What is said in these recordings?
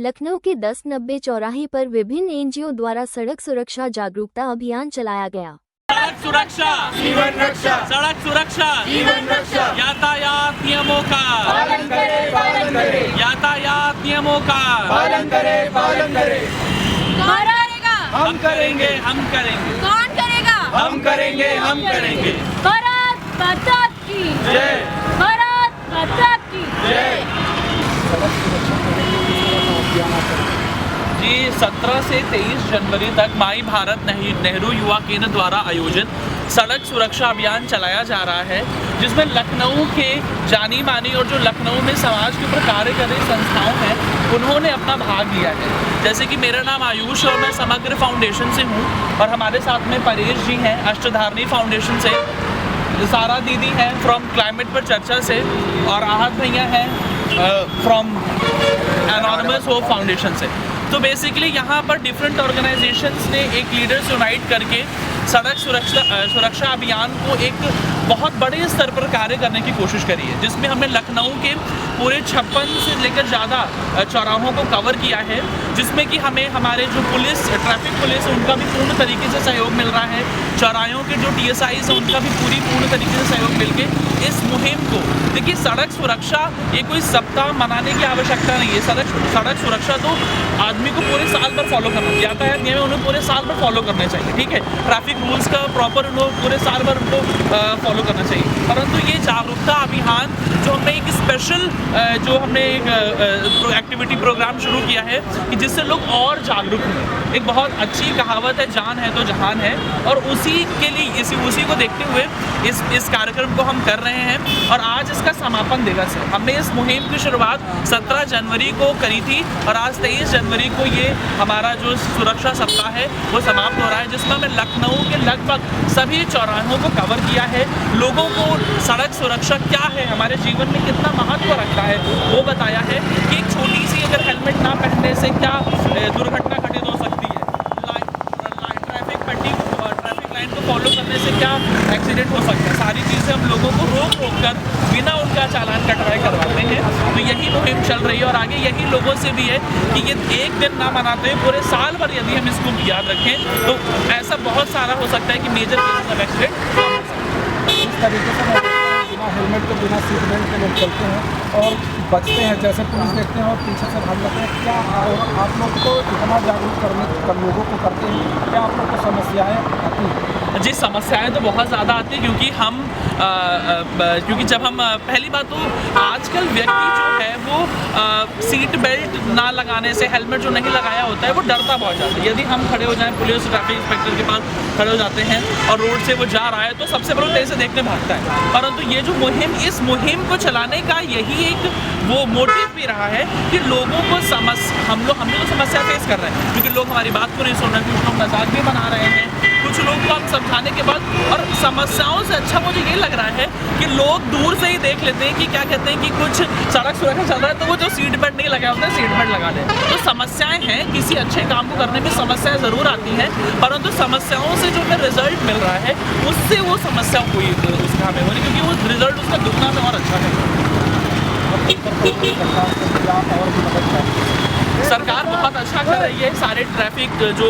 लखनऊ के 10-90 चौराहे पर विभिन्न एनजीओ द्वारा सड़क सुरक्षा जागरूकता अभियान चलाया गया। सड़क सुरक्षा जीवन रक्षा, सड़क सुरक्षा जीवन रक्षा, यातायात नियमों का पालन करे, पालन करे, यातायात नियमों का पालन करे, पालन करे। कौन करेगा? हम करेंगे, हम करेंगे, कौन करेगा? हम करेंगे, हम करेंगे। भारत माता की जय, भारत माता की जय। जी 17 से 23 जनवरी तक माई भारत नेहरू युवा केंद्र द्वारा आयोजित सड़क सुरक्षा अभियान चलाया जा रहा है, जिसमें लखनऊ के जानी मानी और जो लखनऊ में समाज के ऊपर कार्य कर रही संस्थाओं हैं उन्होंने अपना भाग लिया है। जैसे कि मेरा नाम आयुष और मैं समग्र फाउंडेशन से हूँ और हमारे साथ में परेश जी हैं अष्टधारणी फाउंडेशन से, सारा दीदी हैं फ्रॉम क्लाइमेट पर चर्चा से और आहत भैया हैं फ्रॉम एनोनिमस होप फाउंडेशन से। तो बेसिकली यहाँ पर डिफरेंट ऑर्गेनाइजेशंस ने एक लीडर्स यूनाइट करके सड़क सुरक्षा अभियान को एक बहुत बड़े स्तर पर कार्य करने की कोशिश करी है, जिसमें हमने लखनऊ के पूरे 56 से लेकर ज़्यादा चौराहों को कवर किया है, जिसमें कि हमें हमारे जो ट्रैफिक पुलिस उनका भी पूर्ण तरीके से सहयोग मिल रहा है। चौराहों के जो TSIs हैं उनका भी पूर्ण तरीके से सहयोग मिल के इस मुहिम को, देखिए सड़क सुरक्षा ये कोई सप्ताह मनाने की आवश्यकता नहीं है। सड़क सुरक्षा तो आदमी को पूरे साल भर फॉलो करना, यातायात नियम उन्हें पूरे साल भर फॉलो करने चाहिए, ठीक है। ट्रैफिक रूल्स का प्रॉपर उनको पूरे साल भर उनको फॉलो करना चाहिए। परंतु ये जागरूकता अभियान जो हमने एक स्पेशल जो हमने एक एक्टिविटी प्रोग्राम शुरू किया है कि जिससे लोग और जागरूक हों। एक बहुत अच्छी कहावत है, जान है तो जहान है, और उसी के लिए उसी को देखते हुए इस कार्यक्रम को हम कर रहे हैं। और आज इसका समापन दिवस है। हमने इस मुहिम की शुरुआत 17 जनवरी को करी थी और आज 23 जनवरी को ये हमारा जो सुरक्षा सप्ताह है वो समाप्त हो रहा है, जिसमें हमें लखनऊ के लगभग सभी चौराहों को कवर किया है। लोगों को सड़क सुरक्षा क्या है, हमारे जीवन में कितना महत्व रखता है वो बताया है कि एक छोटी सी अगर हेलमेट ना पहनने से क्या दुर्घटना घटित हो सकती है, ट्रैफिक लाइन को फॉलो करने से क्या एक्सीडेंट हो सकता है, सारी चीज़ें हम लोगों को रोक कर बिना उनका चालान कटवाए करवाते हैं। तो यही मुहिम चल रही है और आगे यही लोगों से भी है कि ये एक दिन ना मनाते हुए पूरे साल भर यदि हम इसको याद रखें तो ऐसा बहुत सारा हो सकता है कि मेजर केसेस ऑफ एक्सीडेंट इस तरीके से मैं देखता हूँ बिना हेलमेट के बिना सीट बेल्ट के लोग चलते हैं और बचते हैं, जैसे पुलिस देखते हैं और पीछे से भाग जाते हैं। क्या आप लोग को इतना जागरूक कर लोगों को करते हैं, क्या आप लोग को समस्याएँ आती हैं? जी समस्याएं तो बहुत ज़्यादा आती है क्योंकि जब हम पहली बात तो आजकल व्यक्ति जो है वो सीट बेल्ट ना लगाने से, हेलमेट जो नहीं लगाया होता है वो डरता बहुत ज़्यादा है। यदि हम खड़े हो जाएं पुलिस ट्रैफिक इंस्पेक्टर के पास खड़े हो जाते हैं और रोड से वो जा रहा है तो सबसे पहले तेज से देखने भागता है। परंतु ये जो इस मुहिम को चलाने का यही एक वो मोटिव भी रहा है कि लोगों को हम लोग तो समस्या फेस कर रहे हैं क्योंकि लोग हमारी बात को नहीं सुन रहे, कुछ लोग मजाक भी बना रहे हैं, कुछ लोग को हम समझाने के बाद, और समस्याओं से अच्छा मुझे ये लग रहा है कि लोग दूर से ही देख लेते हैं कि क्या कहते हैं कि कुछ सड़क सुरक्षा चल रहा है तो वो जो सीट बेल्ट नहीं लगाया होता है सीट बेल्ट लगा ले। तो समस्याएं हैं, किसी अच्छे काम को करने में समस्याएं ज़रूर आती हैं, परंतु समस्याओं से जो हमें रिजल्ट मिल रहा है उससे वो समस्या कोई उसका हमें हो रही, क्योंकि वो रिजल्ट उसका दुगना में और अच्छा है। सरकार बहुत अच्छा कर रही है, सारे ट्रैफिक जो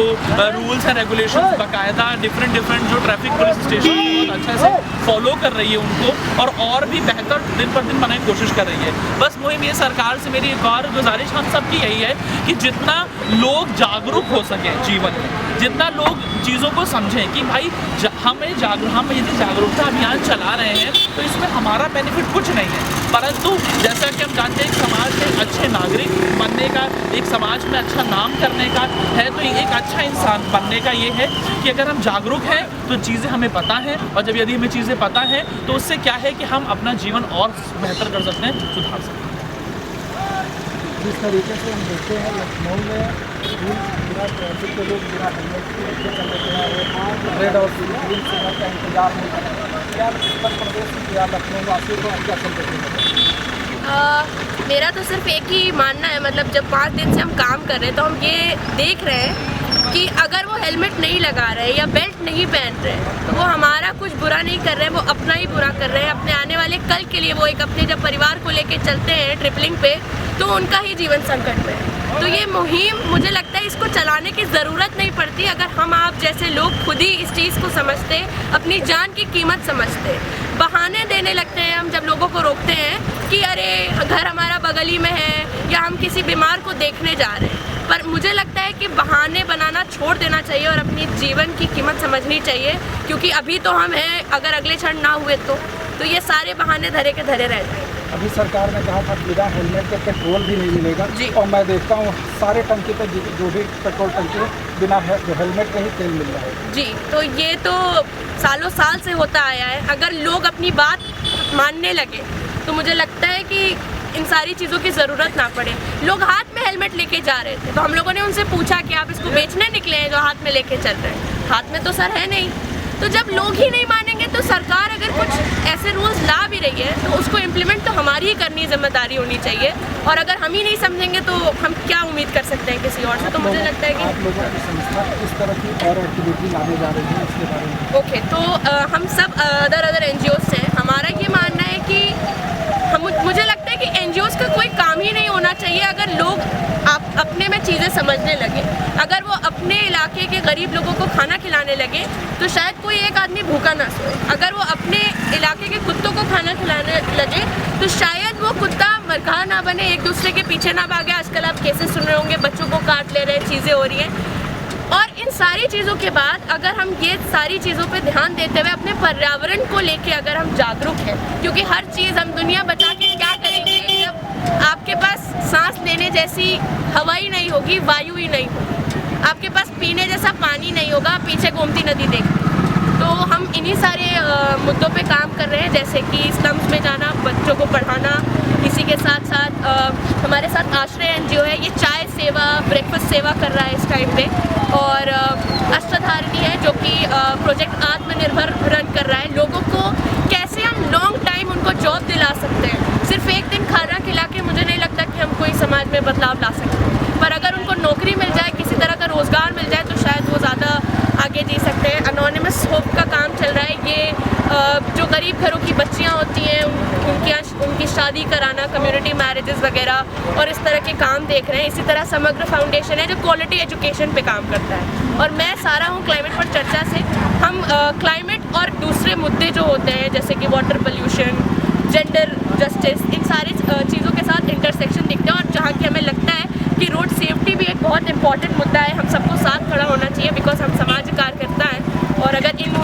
रूल्स एंड रेगुलेशंस बाकायदा डिफरेंट जो ट्रैफिक पुलिस स्टेशन बहुत अच्छे से फॉलो कर रही है उनको, और भी बेहतर दिन पर दिन बनाने की कोशिश कर रही है। बस मुहिम ये सरकार से मेरी एक और गुजारिश हम सब की यही है कि जितना लोग जागरूक हो सके जीवन में, जितना लोग चीज़ों को समझें कि भाई हम यदि जागरूकता अभियान चला रहे हैं तो इसमें हमारा बेनिफिट कुछ नहीं है, परंतु जैसा कि हम जानते हैं समाज में अच्छे नागरिक बनने का, एक समाज में अच्छा नाम करने का है, तो एक अच्छा इंसान बनने का ये है कि अगर हम जागरूक हैं तो चीज़ें हमें पता हैं, और जब यदि हमें चीज़ें पता हैं तो उससे क्या है कि हम अपना जीवन और बेहतर कर सकते हैं, सुधार सकते हैं। जिस तरीके से हम देखते हैं लखनऊ में बिना ट्रैफिक के लोग बिना हेलमेट के चल लेते हैं, रेड और ग्रीन सिग्नल का इंतजार नहीं करते, क्या उत्तर प्रदेश या लखनऊ वासियों को क्या चल देते हैं? मेरा तो सिर्फ एक ही मानना है, मतलब जब 5 दिन से हम काम कर रहे हैं तो हम ये देख रहे हैं कि अगर वो हेलमेट नहीं लगा रहे या बेल्ट नहीं पहन रहे तो वो हमारा कुछ बुरा नहीं कर रहे हैं, वो अपना ही बुरा कर रहे हैं। अपने आने वाले कल के लिए वो एक अपने जब परिवार को लेके चलते हैं ट्रिपलिंग पे तो उनका ही जीवन संकट में है। तो ये मुहिम मुझे लगता है इसको चलाने की ज़रूरत नहीं पड़ती अगर हम आप जैसे लोग खुद ही इस चीज़ को समझते, अपनी जान की कीमत समझते। बहाने देने लगते हैं हम जब लोगों को रोकते हैं कि अरे घर हमारा बगल ही में है या हम किसी बीमार को देखने जा रहे हैं, पर मुझे लगता है कि बहाने बनाना छोड़ देना चाहिए और अपनी जीवन की कीमत समझनी चाहिए, क्योंकि अभी तो हम हैं, अगर अगले क्षण ना हुए तो ये सारे बहाने धरे के धरे रह जाएंगे। अभी सरकार ने कहा था बिना हेलमेट के पेट्रोल भी नहीं मिलेगा जी। और मैं देखता हूँ सारे टंकी पे जो भी पेट्रोल टंकी है बिना हेलमेट के ही तेल मिल रहा है। जी, तो ये तो सालों साल से होता आया है। अगर लोग अपनी बात मानने लगे तो मुझे लगता है कि इन सारी चीज़ों की ज़रूरत ना पड़े। लोग हाथ में हेलमेट लेके जा रहे थे तो हम लोगों ने उनसे पूछा कि आप इसको बेचने निकले हैं जो हाथ में लेके चल रहे हैं? हाथ में तो सर है नहीं। तो जब लोग ही नहीं मानेंगे तो सरकार अगर कुछ ऐसे रूल्स ला भी रही है तो उसको इम्प्लीमेंट तो हमारी ही करनी जिम्मेदारी होनी चाहिए, और अगर हम ही नहीं समझेंगे तो हम क्या उम्मीद कर सकते हैं किसी और से। तो मुझे लगता है कि आप लोगों की संस्था किस तरह की और एक्टिविटी लाने जा रही है इसके बारे में? ओके, तो हम सब अदर NGOs से हैं। हमारा ये मानना है कि मुझे लगता है कि NGOs का कोई काम ही नहीं होना चाहिए अगर लोग अपने में चीज़ें समझने लगे। अगर वो अपने इलाके के गरीब लोगों को खाना खिलाने लगे तो शायद कोई एक आदमी भूखा ना सोए। अगर वो अपने इलाके के कुत्तों को खाना खिलाने लगे तो शायद वो कुत्ता मरघा ना बने, एक दूसरे के पीछे ना भागे। आजकल आप केसेस सुन रहे होंगे, बच्चों को काट ले रहे हैं, चीज़ें हो रही हैं। और इन सारी चीज़ों के बाद अगर हम ये सारी चीज़ों पे ध्यान देते हुए अपने पर्यावरण को लेके अगर हम जागरूक हैं, क्योंकि हर चीज़ हम दुनिया बचा के क्या करेंगे जब आपके पास सांस लेने जैसी हवा ही नहीं होगी, वायु ही नहीं होगी, आपके पास पीने जैसा पानी नहीं होगा, पीछे गोमती नदी देखते। तो हम इन्हीं सारे मुद्दों पे काम कर रहे हैं, जैसे कि स्लम्स में जाना, बच्चों को पढ़ाना। इसी के साथ साथ हमारे साथ आश्रय NGO है, ये चाय सेवा, ब्रेकफास्ट सेवा कर रहा है इस टाइम पे। और अष्टधारिणी है जो कि प्रोजेक्ट आत्मनिर्भर रन कर रहा है। लोगों को कैसे हम लॉन्ग टाइम उनको जॉब दिला सकते हैं। सिर्फ एक दिन खाना खिला के मुझे नहीं लगता कि हम कोई समाज में बदलाव ला सकते हैं, पर अगर उनको नौकरी मिल जाए, किसी तरह का रोज़गार मिल जाए तो शायद वो ज़्यादा आगे जी सकते हैं। अनोनिमस होप का काम चल रहा है, ये जो गरीब घरों की बच्चियां होती हैं उनकी शादी कराना, कम्युनिटी मैरिजेस वगैरह और इस तरह के काम देख रहे हैं। इसी तरह समग्र फाउंडेशन है जो क्वालिटी एजुकेशन पे काम करता है। और मैं सारा हूँ क्लाइमेट पर चर्चा से। हम क्लाइमेट और दूसरे मुद्दे जो होते हैं जैसे कि वाटर पोल्यूशन, जेंडर जस्टिस, इन सारी चीज़ों के साथ इंटरसेक्शन दिखते हैं। और जहाँ की हमें लगता है कि रोड सेफ्टी भी एक बहुत इंपॉर्टेंट मुद्दा है, हम सबको साथ खड़ा होना चाहिए, बिकॉज हम समाज कार्यकर्ता हैं। और अगर इन